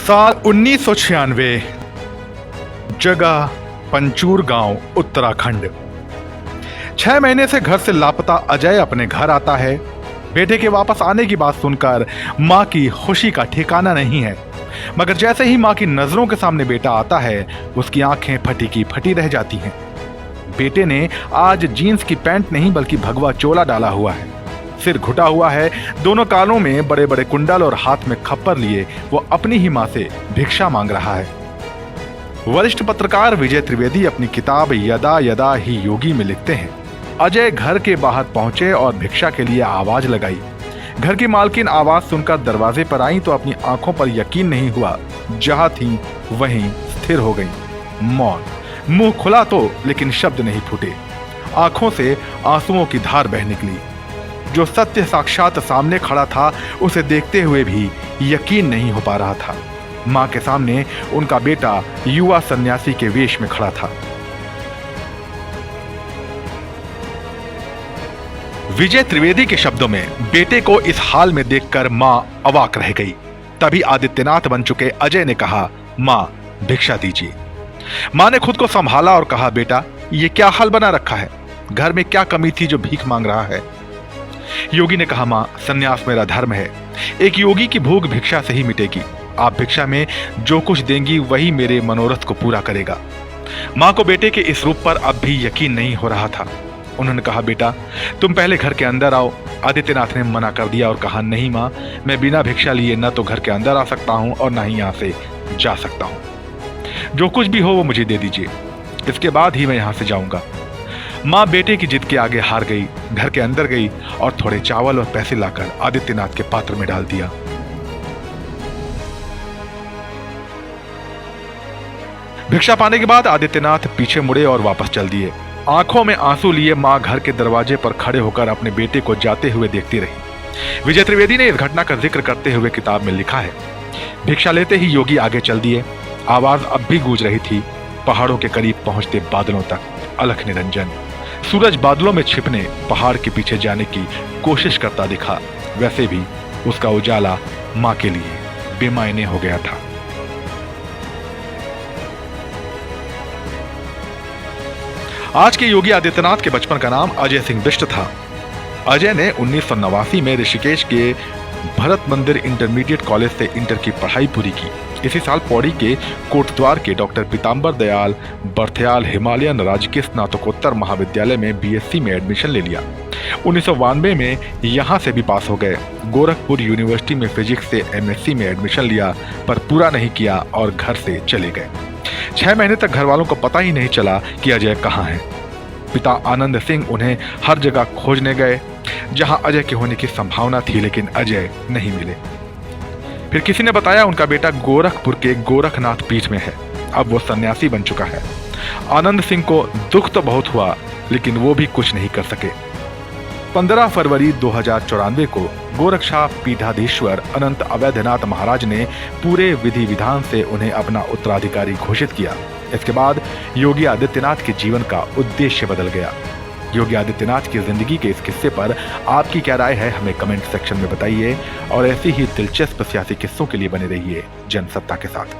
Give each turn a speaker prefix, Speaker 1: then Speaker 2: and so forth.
Speaker 1: साल 1996, जगह पंचूर गांव, उत्तराखंड। 6 महीने से घर से लापता अजय अपने घर आता है। बेटे के वापस आने की बात सुनकर मां की खुशी का ठिकाना नहीं है, मगर जैसे ही मां की नजरों के सामने बेटा आता है, उसकी आंखें फटी की फटी रह जाती हैं। बेटे ने आज जीन्स की पैंट नहीं बल्कि भगवा चोला डाला हुआ है, सिर घुटा हुआ है, दोनों कानों में बड़े बड़े कुंडल और हाथ में खप्पर लिए वो अपनी ही मां से भिक्षा मांग रहा है। वरिष्ठ पत्रकार विजय त्रिवेदी अपनी किताब यदा यदा ही योगी में लिखते हैं, अजय घर के बाहर पहुंचे और भिक्षा के लिए आवाज लगाई। घर की मालकिन आवाज सुनकर दरवाजे पर आई तो अपनी आंखों पर यकीन नहीं हुआ। जहां थी वहीं स्थिर हो गई, मौन। मुंह खुला तो लेकिन शब्द नहीं फूटे, आंखों से आंसुओं की धार बह निकली। जो सत्य साक्षात सामने खड़ा था, उसे देखते हुए भी यकीन नहीं हो पा रहा था। मां के सामने उनका बेटा युवा सन्यासी के वेश में खड़ा था। विजय त्रिवेदी के शब्दों में, बेटे को इस हाल में देखकर मां अवाक रह गई। तभी आदित्यनाथ बन चुके अजय ने कहा, मां भिक्षा दीजिए। मां ने खुद को संभाला और कहा, बेटा ये क्या हाल बना रखा है, घर में क्या कमी थी जो भीख मांग रहा है। योगी ने कहा, मां सन्यास मेरा धर्म है, एक योगी की भूख भिक्षा से ही मिटेगी। आप भिक्षा में जो कुछ देंगी वही मेरे मनोरथ को पूरा करेगा। मां को बेटे के इस रूप पर अब भी यकीन नहीं हो रहा था। उन्होंने कहा, बेटा तुम पहले घर के अंदर आओ। आदित्यनाथ ने मना कर दिया और कहा, नहीं मां, मैं बिना भिक्षा लिए न तो घर के अंदर आ सकता हूं और न ही यहां से जा सकता हूं। जो कुछ भी हो वो मुझे दे दीजिए, इसके बाद ही मैं यहां से जाऊंगा। मां बेटे की जिद के आगे हार गई, घर के अंदर गई और थोड़े चावल और पैसे लाकर आदित्यनाथ के पात्र में डाल दिया। भिक्षा पाने के बाद आदित्यनाथ पीछे मुड़े और वापस चल दिए। आंखों में आंसू लिए मां घर के दरवाजे पर खड़े होकर अपने बेटे को जाते हुए देखती रही। विजय त्रिवेदी ने इस घटना का जिक्र करते हुए किताब में लिखा है, भिक्षा लेते ही योगी आगे चल दिए। आवाज अब भी गूंज रही थी, पहाड़ों के करीब पहुंचते बादलों तक। अलख निरंजन सूरज बादलों में छिपने पहाड़ के पीछे जाने की कोशिश करता दिखा। वैसे भी उसका उजाला मां के लिए बेमायने हो गया था। आज के योगी आदित्यनाथ के बचपन का नाम अजय सिंह बिष्ट था। अजय ने 1989 में ऋषिकेश के भरत मंदिर इंटरमीडिएट कॉलेज से इंटर की पढ़ाई पूरी की। इसी साल पौड़ी के कोटद्वार के डॉक्टर पीताम्बर दयाल बर्थयाल हिमालयन राजकीय स्नातकोत्तर महाविद्यालय में बीएससी में एडमिशन ले लिया। 1992 में यहां से भी पास हो गए। गोरखपुर यूनिवर्सिटी में फिजिक्स से एमएससी में एडमिशन लिया, पर पूरा नहीं किया और घर से चले गए। 6 महीने तक घर वालों को पता ही नहीं चला कि अजय कहाँ है। पिता आनंद सिंह उन्हें हर जगह खोजने गए जहां अजय के होने की संभावना थी, लेकिन अजय नहीं मिले। फिर किसी ने बताया उनका बेटा गोरखपुर के गोरखनाथ पीठ में है, अब वो सन्यासी बन चुका है। आनंद सिंह को दुख तो बहुत हुआ, लेकिन वो भी कुछ नहीं कर सके। 15 फरवरी 2094 को गोरक्षा पीठाधीश्वर अनंत अवैधनाथ महाराज ने पूरे विधि विधान से उन्हें अपना उत्तराधिकारी घोषित किया। इसके बाद योगी आदित्यनाथ के जीवन का उद्देश्य बदल गया। योगी आदित्यनाथ की जिंदगी के इस किस्से पर आपकी क्या राय है, हमें कमेंट सेक्शन में बताइए और ऐसी ही दिलचस्प सियासी किस्सों के लिए बने रहिए जनसत्ता के साथ।